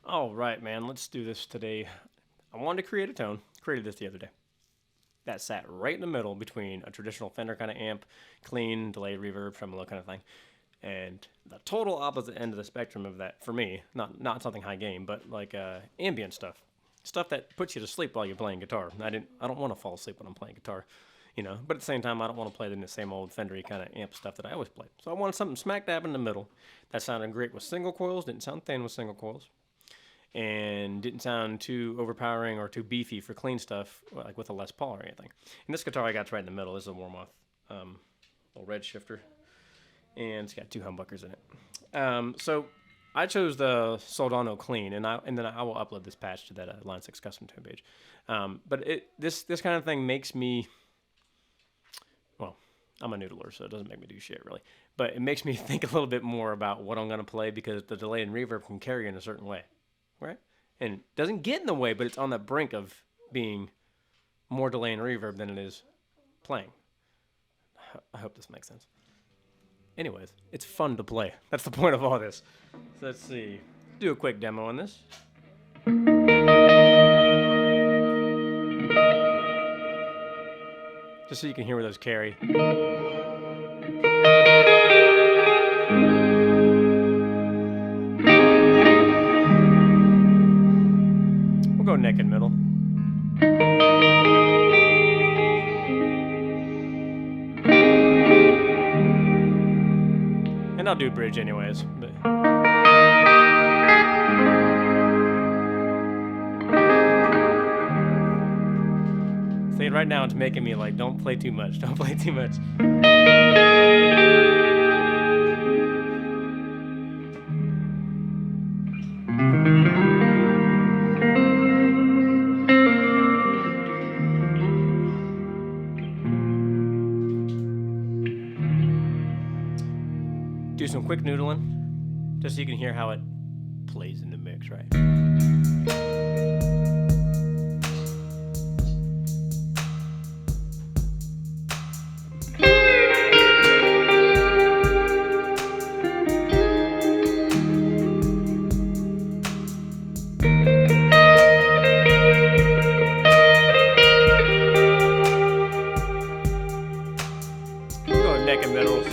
All right, man, let's do this today. I wanted to create a tone. Created this the other day. That sat right in the middle between a traditional Fender kind of amp, clean, delay, reverb, tremolo kind of thing, and the total opposite end of the spectrum of that for me. Not something high gain, but like ambient stuff that puts you to sleep while you're playing guitar. I don't want to fall asleep when I'm playing guitar, But at the same time, I don't want to play in the same old Fendery kind of amp stuff that I always play. So I wanted something smack dab in the middle that sounded great with single coils, didn't sound thin with single coils, and didn't sound too overpowering or too beefy for clean stuff, like with a Les Paul or anything. And this guitar I got right in the middle. This is a Warmoth, little red shifter, and it's got 2 humbuckers in it. So I chose the Soldano Clean, and then I will upload this patch to that Line 6 custom tone page. But this kind of thing makes me, well, I'm a noodler, so it doesn't make me do shit really. But it makes me think a little bit more about what I'm going to play because the delay and reverb can carry in a certain way. Right? And it doesn't get in the way, but it's on the brink of being more delay and reverb than it is playing. I hope this makes sense. Anyways, it's fun to play. That's the point of all this. So let's see. Do a quick demo on this. Just so you can hear where those carry. We'll go neck and middle. And I'll do bridge anyways. But see, right now it's making me like, don't play too much. Don't play too much. Do some quick noodling, just so you can hear how it plays in the mix, right? Go neck and middle.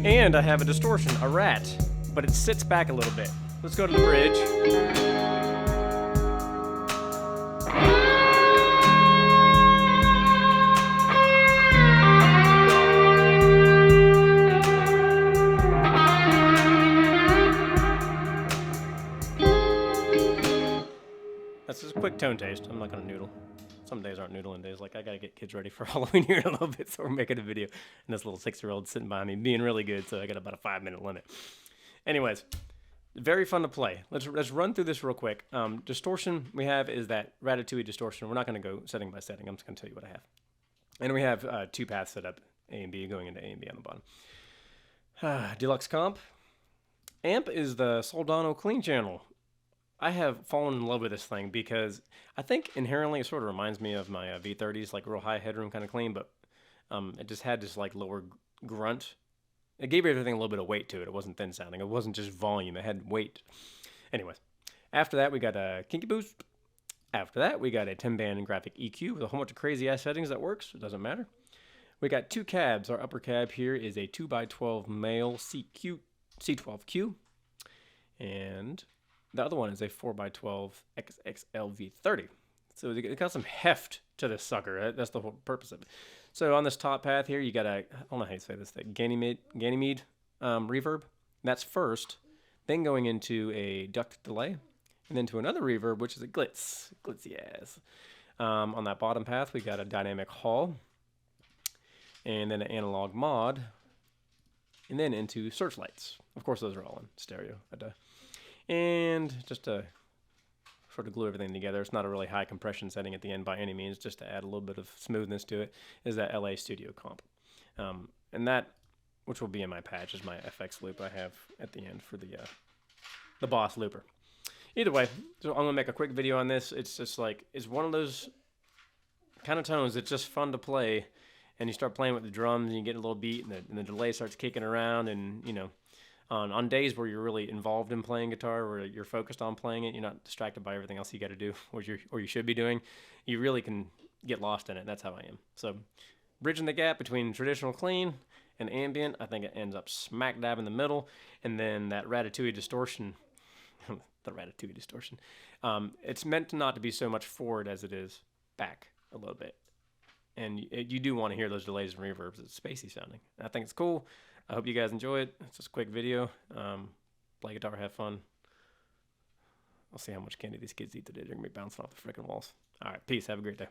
And I have a distortion, a rat, but it sits back a little bit. Let's go to the bridge. That's just a quick tone taste. I'm not gonna noodle. Some days aren't noodling days. Like, I gotta get kids ready for Halloween here in a little bit, so we're making a video. And this little 6-year-old sitting behind me being really good, so I got about a 5-minute limit. Anyways, very fun to play. Let's run through this real quick. Distortion we have is that Ratatouille distortion. We're not gonna go setting by setting. I'm just gonna tell you what I have. And we have 2 paths set up, A and B, going into A and B on the bottom. Deluxe comp. Amp is the Soldano Clean channel. I have fallen in love with this thing because I think inherently it sort of reminds me of my V30s, like real high headroom kind of clean, but it just had this like lower grunt. It gave everything a little bit of weight to it. It wasn't thin sounding. It wasn't just volume. It had weight. Anyways, after that we got a Kinky Boost. After that we got a 10-band graphic EQ with a whole bunch of crazy ass settings that works. It doesn't matter. We got 2 cabs. Our upper cab here is a 2x12 male C12Q, and the other one is a 4x12 XXLV30. So it got some heft to this sucker. That's the whole purpose of it. So on this top path here, you got I don't know how you say this, that Ganymede reverb. That's first, then going into a duct delay, and then to another reverb, which is a glitzy ass. On that bottom path, we got a dynamic hall, and then an analog mod, and then into searchlights. Of course, those are all in stereo. And just to sort of glue everything together, it's not a really high compression setting at the end by any means, just to add a little bit of smoothness to it, is that LA Studio comp. And that, which will be in my patch, is my FX loop I have at the end for the Boss looper. Either way, so I'm going to make a quick video on this. It's just like, it's one of those kind of tones. It's just fun to play, and you start playing with the drums, and you get a little beat, and the delay starts kicking around, and you know, on days where you're really involved in playing guitar, where you're focused on playing it, you're not distracted by everything else you got to do, or you should be doing. You really can get lost in it. That's how I am. So, bridging the gap between traditional clean and ambient, I think it ends up smack dab in the middle, and then that Ratatouille distortion. The Ratatouille distortion. It's meant not to be so much forward as it is back a little bit. And you do want to hear those delays and reverbs. It's spacey sounding. I think it's cool. I hope you guys enjoy it. It's just a quick video. Play guitar, have fun. I'll see how much candy these kids eat today. They're going to be bouncing off the freaking walls. All right, peace. Have a great day.